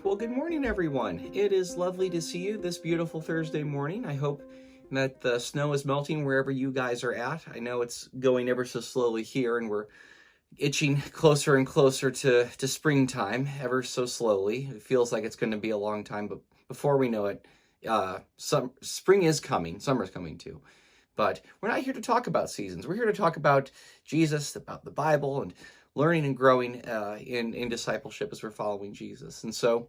Well, good morning, everyone. It is lovely to see you this beautiful Thursday morning. I hope that the snow is melting wherever you guys are at. I know it's going ever so slowly here, and we're itching closer and closer to springtime, ever so slowly. It feels like it's going to be a long time, but before we know it, spring is coming. Summer's coming too. But we're not here to talk about seasons. We're here to talk about Jesus, about the Bible, and learning and growing in discipleship as we're following Jesus. And so,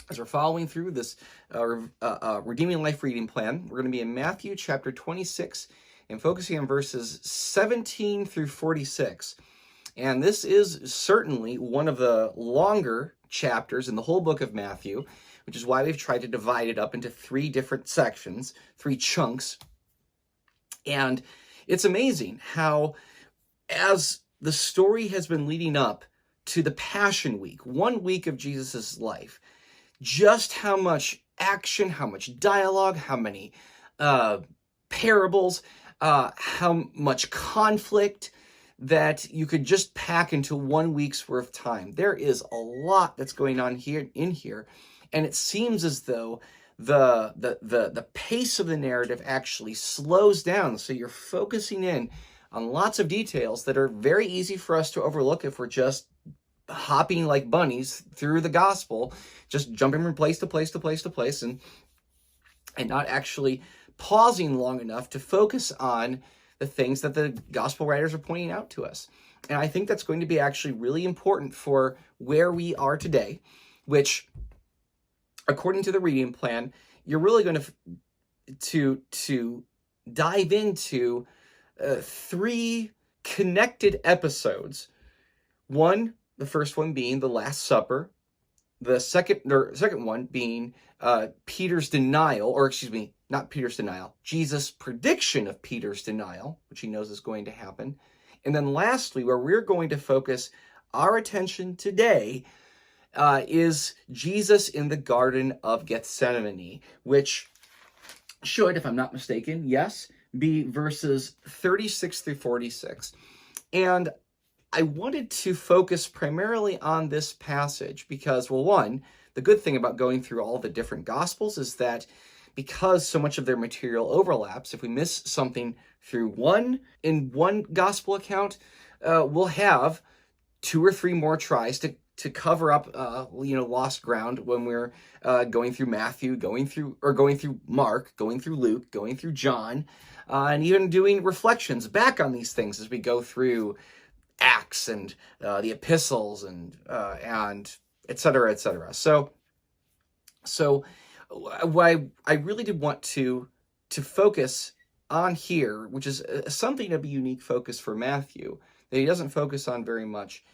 as we're following through this Redeeming Life reading plan, we're going to be in Matthew chapter 26 and focusing on verses 17 through 46. And this is certainly one of the longer chapters in the whole book of Matthew, which is why we've tried to divide it up into three different sections, three chunks. And it's amazing how, as the story has been leading up to the Passion Week, 1 week of Jesus's life, just how much action, how much dialogue, how many parables, how much conflict that you could just pack into 1 week's worth of time. There is a lot that's going on here, and it seems as though the pace of the narrative actually slows down, so you're focusing in on lots of details that are very easy for us to overlook if we're just hopping like bunnies through the gospel, just jumping from place to place to place to place, and not actually pausing long enough to focus on the things that the gospel writers are pointing out to us. And I think that's going to be actually really important for where we are today, which, according to the reading plan, you're really going to dive into three connected episodes. The first one being the Last Supper. The second one being Peter's denial, or excuse me, not Peter's denial, Jesus' prediction of Peter's denial, which he knows is going to happen. And then lastly, where we're going to focus our attention today, is Jesus in the Garden of Gethsemane, which should, if I'm not mistaken, yes, be verses 36 through 46. And I wanted to focus primarily on this passage because, well, one, the good thing about going through all the different Gospels is that because so much of their material overlaps, if we miss something through one Gospel account, we'll have 2 or 3 more tries to cover up lost ground when we're going through Matthew, going through Mark, going through Luke, going through John, and even doing reflections back on these things as we go through Acts and the epistles and et cetera, et cetera. So what I really did want to focus on here, which is something of a unique focus for Matthew that he doesn't focus on very much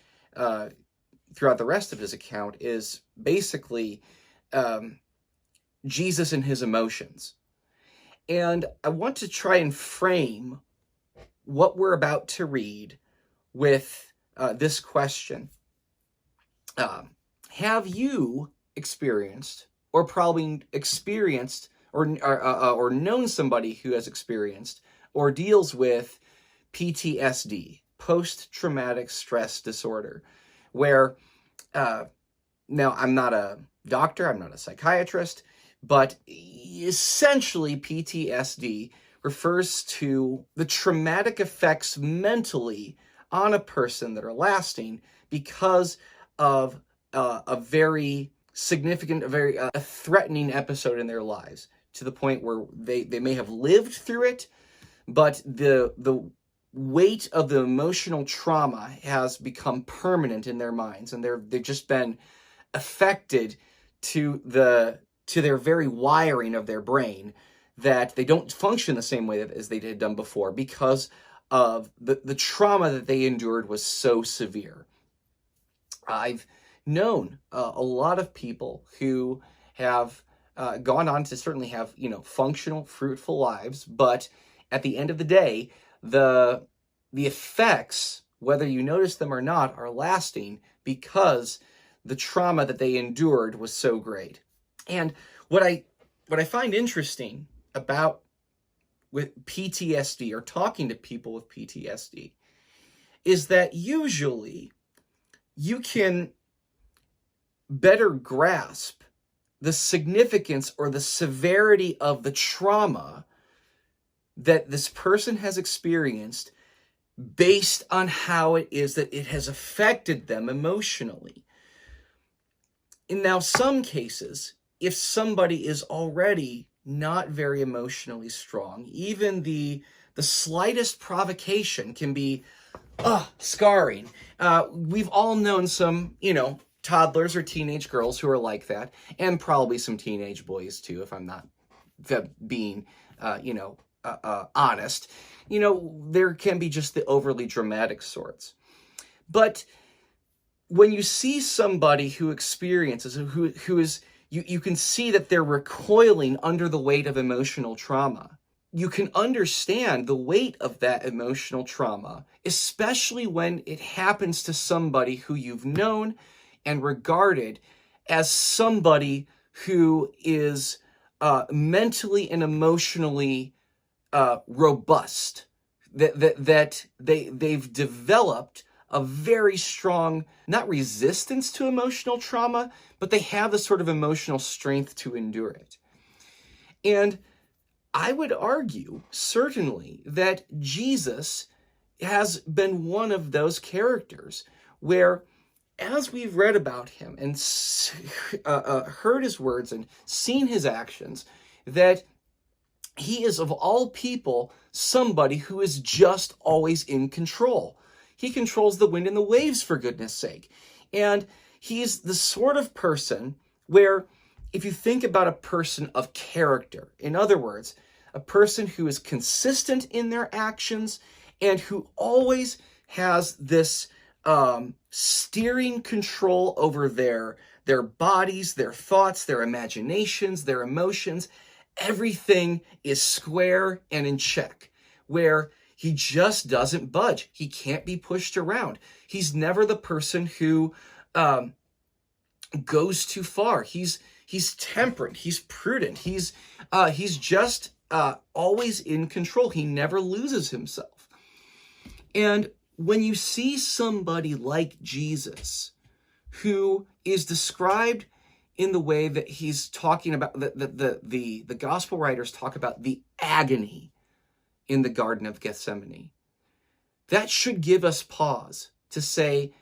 throughout the rest of his account, is basically Jesus and his emotions. And I want to try and frame what we're about to read with this question. Have you experienced, or probably experienced, or known somebody who has experienced or deals with PTSD, post-traumatic stress disorder, where, now I'm not a doctor, I'm not a psychiatrist, but essentially PTSD refers to the traumatic effects mentally on a person that are lasting because of a very significant, a very threatening episode in their lives, to the point where they may have lived through it, but the weight of the emotional trauma has become permanent in their minds, and they've just been affected to their very wiring of their brain, that they don't function the same way as they had done before because of the trauma that they endured was so severe. I've known a lot of people who have gone on to certainly have, functional, fruitful lives, but at the end of the day, the effects, whether you notice them or not, are lasting because the trauma that they endured was so great. And what I find interesting about with PTSD, or talking to people with PTSD, is that usually you can better grasp the significance or the severity of the trauma that this person has experienced based on how it is that it has affected them emotionally. In now some cases, if somebody is already not very emotionally strong, even the slightest provocation can be scarring. We've all known some, toddlers or teenage girls who are like that, and probably some teenage boys too, if I'm not being, honest. There can be just the overly dramatic sorts. But when you see somebody who experiences, who is, you can see that they're recoiling under the weight of emotional trauma. You can understand the weight of that emotional trauma, especially when it happens to somebody who you've known and regarded as somebody who is mentally and emotionally robust, that they've developed a very strong, not resistance to emotional trauma, but they have the sort of emotional strength to endure it. And I would argue, certainly, that Jesus has been one of those characters where, as we've read about him and heard his words and seen his actions, that he is, of all people, somebody who is just always in control. He controls the wind and the waves, for goodness sake. And he's the sort of person where, if you think about a person of character, in other words, a person who is consistent in their actions and who always has this steering control over their bodies, their thoughts, their imaginations, their emotions, everything is square and in check, where he just doesn't budge. He can't be pushed around. He's never the person who goes too far. He's temperate. He's prudent. He's just always in control. He never loses himself. And when you see somebody like Jesus, who is described in the way that he's talking about, the gospel writers talk about the agony in the Garden of Gethsemane, that should give us pause to say,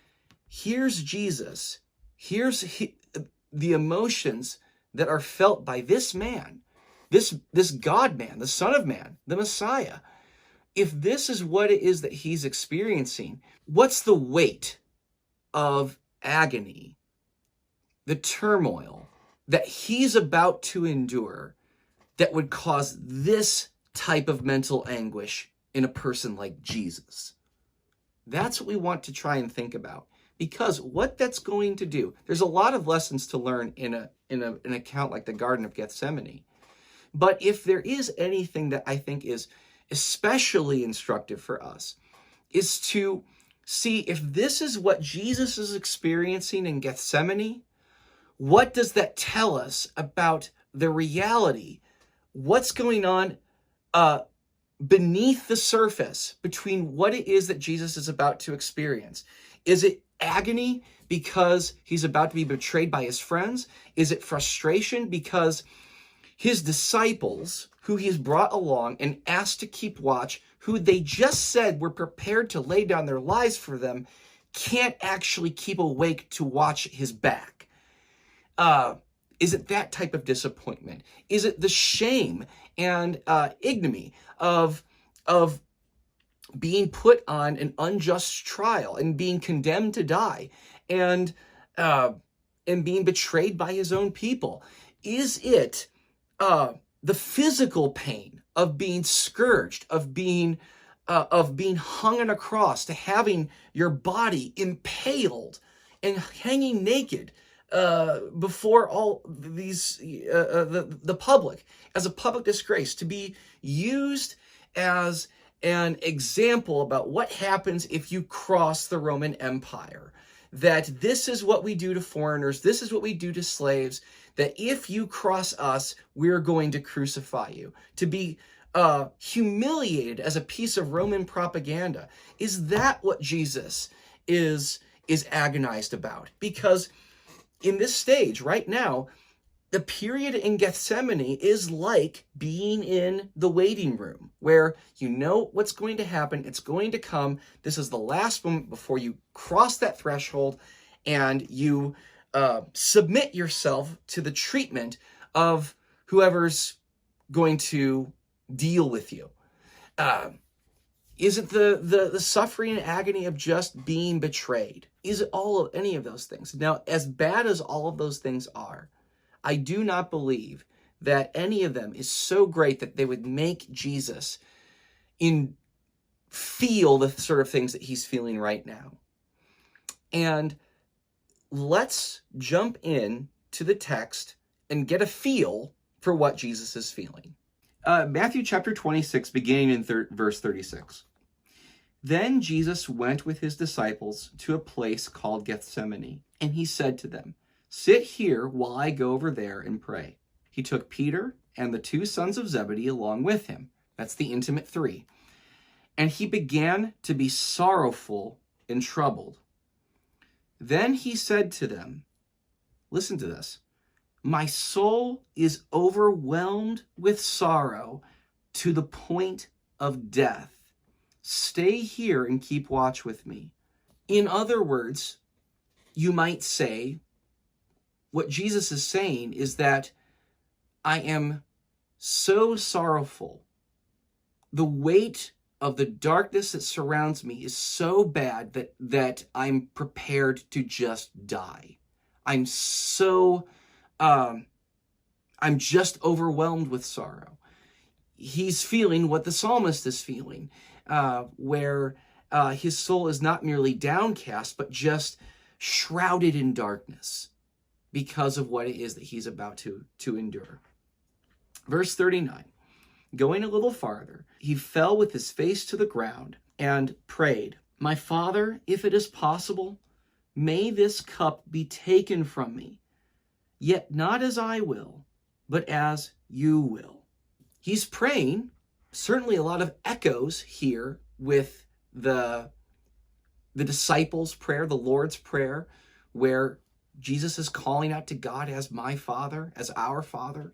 here's Jesus, here's the emotions that are felt by this man, this God-man, the Son of Man, the Messiah. If this is what it is that he's experiencing, what's the weight of agony, the turmoil that he's about to endure that would cause this type of mental anguish in a person like Jesus? That's what we want to try and think about, because what that's going to do, there's a lot of lessons to learn in an account like the Garden of Gethsemane. But if there is anything that I think is especially instructive for us, is to see if this is what Jesus is experiencing in Gethsemane, what does that tell us about the reality? What's going on beneath the surface between what it is that Jesus is about to experience? Is it agony because he's about to be betrayed by his friends? Is it frustration because his disciples, who he has brought along and asked to keep watch, who they just said were prepared to lay down their lives for them, can't actually keep awake to watch his back? Is it that type of disappointment? Is it the shame and ignominy of being put on an unjust trial and being condemned to die and being betrayed by his own people? Is it the physical pain of being scourged, of being hung on a cross, to having your body impaled and hanging naked before all these the public, as a public disgrace, to be used as an example about what happens if you cross the Roman Empire, that this is what we do to foreigners, this is what we do to slaves, that if you cross us, we're going to crucify you, to be humiliated as a piece of Roman propaganda? Is that what Jesus is agonized about? Because in this stage right now, the period in Gethsemane is like being in the waiting room where you know what's going to happen. It's going to come. This is the last moment before you cross that threshold and you submit yourself to the treatment of whoever's going to deal with you. Is it the suffering and agony of just being betrayed? Is it any of those things? Now, as bad as all of those things are, I do not believe that any of them is so great that they would make Jesus feel the sort of things that he's feeling right now. And let's jump in to the text and get a feel for what Jesus is feeling. Matthew chapter 26, beginning in verse 36. Then Jesus went with his disciples to a place called Gethsemane, and he said to them, "Sit here while I go over there and pray." He took Peter and the 2 sons of Zebedee along with him. That's the intimate 3. And he began to be sorrowful and troubled. Then he said to them, listen to this, "My soul is overwhelmed with sorrow to the point of death. Stay here and keep watch with me." In other words, you might say, what Jesus is saying is that I am so sorrowful. The weight of the darkness that surrounds me is so bad that I'm prepared to just die. I'm just overwhelmed with sorrow. He's feeling what the psalmist is feeling, where his soul is not merely downcast, but just shrouded in darkness because of what it is that he's about to endure. Verse 39, going a little farther, he fell with his face to the ground and prayed, "My Father, if it is possible, may this cup be taken from me, yet not as I will, but as you will." He's praying, certainly a lot of echoes here with the disciples' prayer, the Lord's Prayer, where Jesus is calling out to God as my Father, as our Father.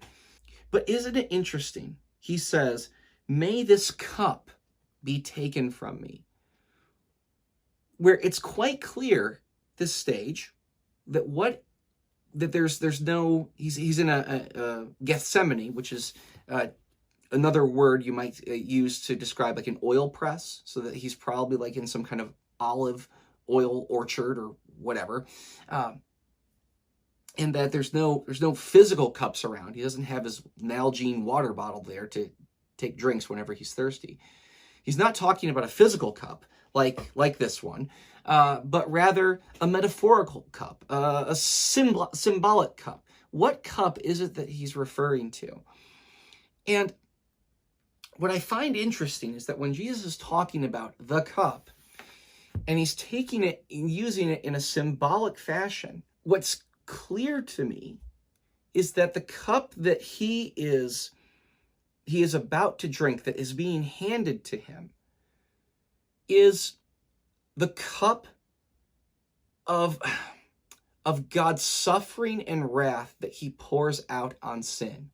But isn't it interesting? He says, "May this cup be taken from me." Where it's quite clear, this stage, that he's in a Gethsemane, which is another word you might use to describe like an oil press, so that he's probably like in some kind of olive oil orchard or whatever. And that there's no physical cups around. He doesn't have his Nalgene water bottle there to take drinks whenever he's thirsty. He's not talking about a physical cup like this one, but rather a metaphorical cup, a symbolic cup. What cup is it that he's referring to? And what I find interesting is that when Jesus is talking about the cup, and he's taking it and using it in a symbolic fashion, what's clear to me is that the cup that he is about to drink, that is being handed to him, is the cup of God's suffering and wrath that he pours out on sin.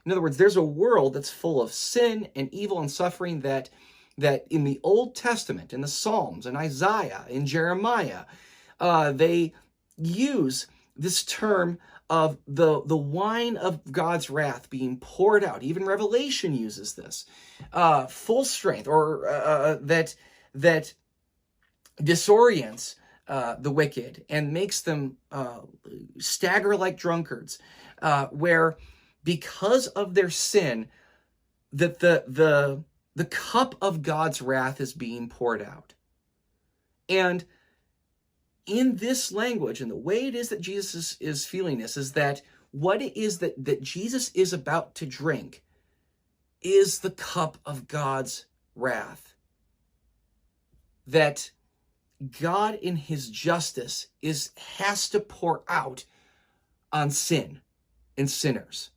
In other words, there's a world that's full of sin and evil and suffering that in the Old Testament, in the Psalms, in Isaiah, in Jeremiah, they use this term of the wine of God's wrath being poured out. Even Revelation uses this. Full strength, or that disorients the wicked and makes them stagger like drunkards, where because of their sin, that the cup of God's wrath is being poured out. And in this language, and the way it is that Jesus is feeling this, is that what it is that Jesus is about to drink is the cup of God's wrath. That God in his justice has to pour out on sin and sinners.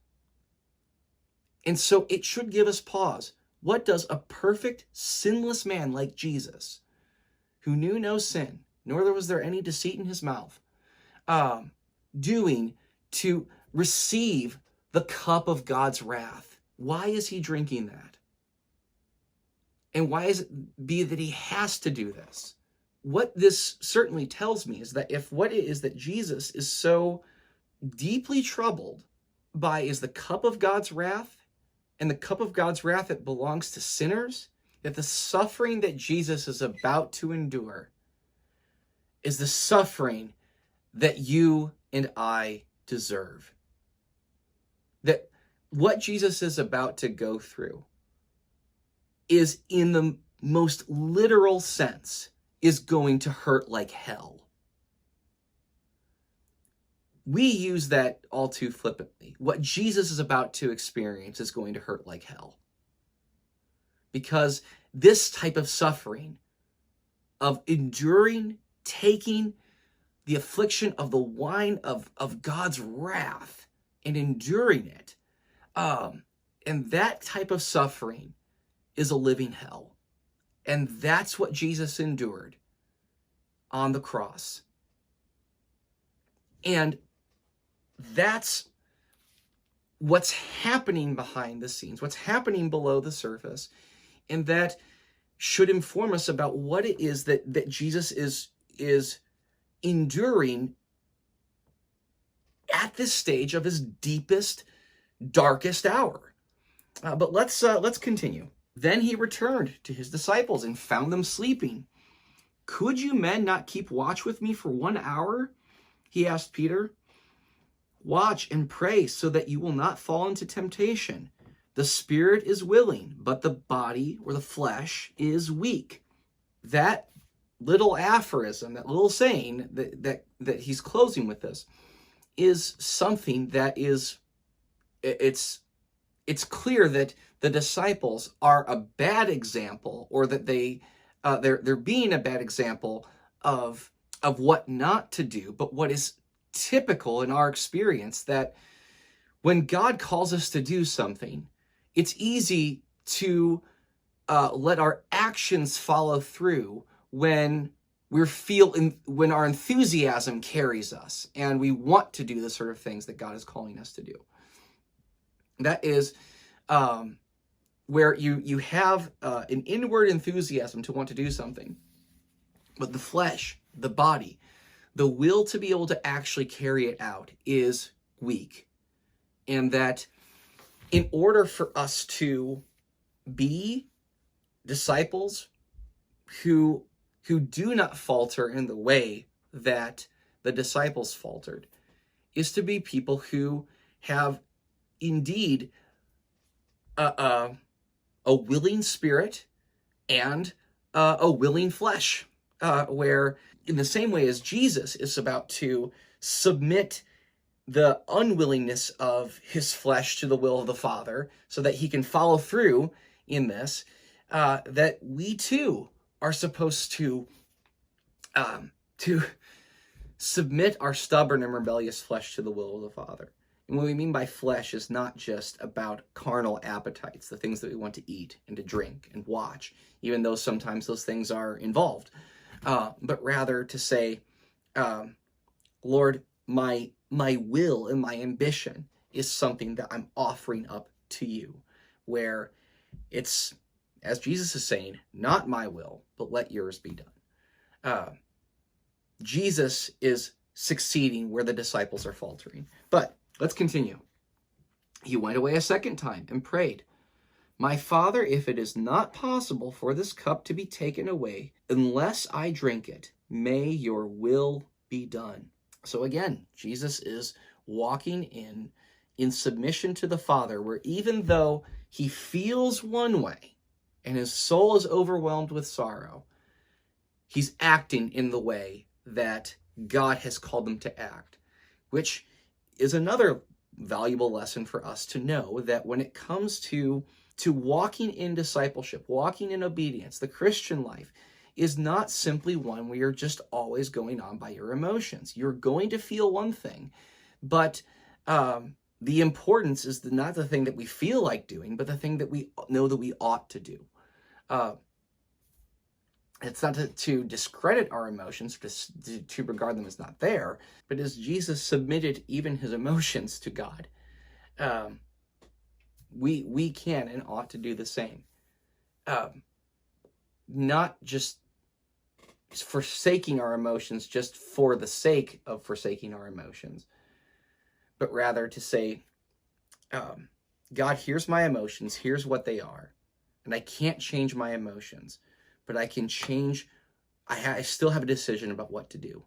And so it should give us pause. What does a perfect, sinless man like Jesus, who knew no sin, nor was there any deceit in his mouth, doing to receive the cup of God's wrath? Why is he drinking that? And why is it be that he has to do this? What this certainly tells me is that if what it is that Jesus is so deeply troubled by is the cup of God's wrath, and the cup of God's wrath that belongs to sinners, that the suffering that Jesus is about to endure is the suffering that you and I deserve. That what Jesus is about to go through is, in the most literal sense, is going to hurt like hell. We use that all too flippantly. What Jesus is about to experience is going to hurt like hell. Because this type of suffering, of enduring, taking the affliction of the wine of God's wrath and enduring it, and that type of suffering is a living hell. And that's what Jesus endured on the cross. And that's what's happening behind the scenes, what's happening below the surface. And that should inform us about what it is that Jesus is enduring at this stage of his deepest, darkest hour. But let's continue. Then he returned to his disciples and found them sleeping. "Could you men not keep watch with me for 1 hour?" he asked Peter. "Watch and pray so that you will not fall into temptation. The spirit is willing, but the body, or the flesh, is weak." That little aphorism, that little saying that he's closing with this, is something that is, it's clear that the disciples are a bad example, or that they're being a bad example of what not to do. But what is typical in our experience, that when God calls us to do something, it's easy to let our actions follow through when when our enthusiasm carries us and we want to do the sort of things that God is calling us to do. That is where you have an inward enthusiasm to want to do something, but the flesh, the body, the will to be able to actually carry it out is weak. And that in order for us to be disciples who do not falter in the way that the disciples faltered, is to be people who have indeed a willing spirit and a willing flesh, where in the same way as Jesus is about to submit the unwillingness of his flesh to the will of the Father so that he can follow through in this, that we too are supposed to submit our stubborn and rebellious flesh to the will of the Father. And what we mean by flesh is not just about carnal appetites, the things that we want to eat and to drink and watch, even though sometimes those things are involved, but rather to say, Lord, my will and my ambition is something that I'm offering up to you, where it's, as Jesus is saying, not my will, but let yours be done. Jesus is succeeding where the disciples are faltering. But let's continue. He went away a second time and prayed, "My Father, if it is not possible for this cup to be taken away unless I drink it, may your will be done." So again, Jesus is walking in submission to the Father, where even though he feels one way and his soul is overwhelmed with sorrow, he's acting in the way that God has called him to act, which is another valuable lesson for us to know, that when it comes to walking in discipleship, walking in obedience, the Christian life is not simply one where you're just always going on by your emotions. You're going to feel one thing, but the importance is not the thing that we feel like doing, but the thing that we know that we ought to do. It's not to discredit our emotions, to regard them as not there, but as Jesus submitted even his emotions to God, um, we can and ought to do the same. Not just forsaking our emotions just for the sake of forsaking our emotions, but rather to say, God, here's my emotions, here's what they are, and I can't change my emotions, but I can change. I still have a decision about what to do,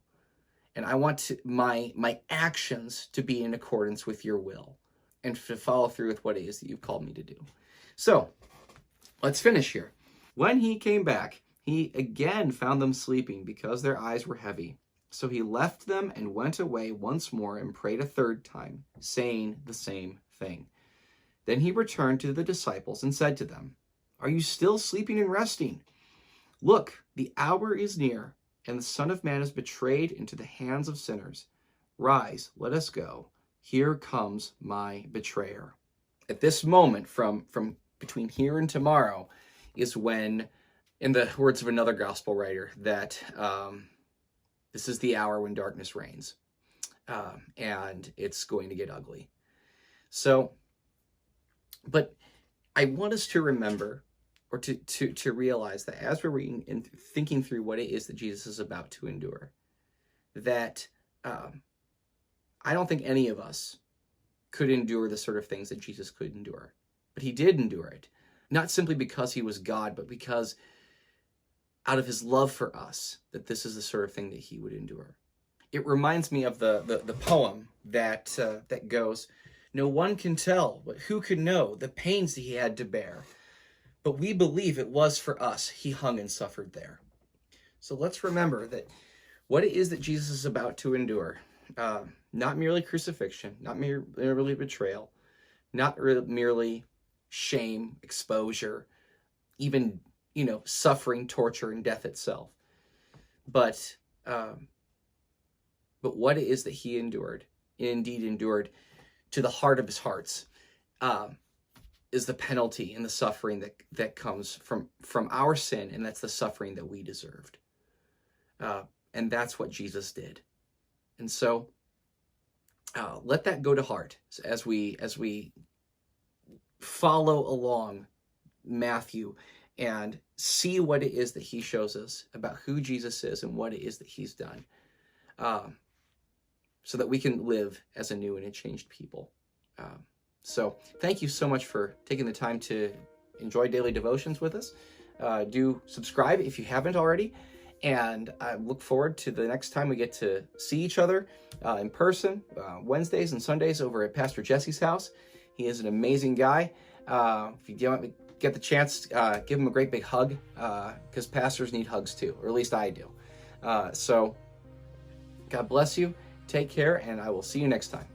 and I want my actions to be in accordance with your will, and to follow through with what it is that you've called me to do. So let's finish here. When he came back, he again found them sleeping because their eyes were heavy. So he left them and went away once more and prayed a third time, saying the same thing. Then he returned to the disciples and said to them, "Are you still sleeping and resting? Look, the hour is near, and the Son of Man is betrayed into the hands of sinners. Rise, let us go. Here comes my betrayer." At this moment, from between here and tomorrow, is when, in the words of another gospel writer, that this is the hour when darkness reigns, and it's going to get ugly. So, but I want us to remember, or to realize that as we're reading and thinking through what it is that Jesus is about to endure, that I don't think any of us could endure the sort of things that Jesus could endure. But he did endure it, not simply because he was God, but because out of his love for us, that this is the sort of thing that he would endure. It reminds me of the poem that goes, "No one can tell, but who could know the pains that he had to bear? But we believe it was for us he hung and suffered there." So let's remember that what it is that Jesus is about to endure, not merely crucifixion, not merely betrayal, not merely shame, exposure, even, suffering, torture, and death itself, but what it is that he endured, indeed endured to the heart of his hearts, is the penalty and the suffering that comes from our sin, and that's the suffering that we deserved. And that's what Jesus did. And so let that go to heart as we follow along Matthew and see what it is that he shows us about who Jesus is and what it is that he's done, so that we can live as a new and a changed people. So thank you so much for taking the time to enjoy daily devotions with us. Do subscribe if you haven't already. And I look forward to the next time we get to see each other in person, Wednesdays and Sundays over at Pastor Jesse's house. He is an amazing guy. If you don't get the chance, give him a great big hug, because pastors need hugs too, or at least I do. So God bless you. Take care, and I will see you next time.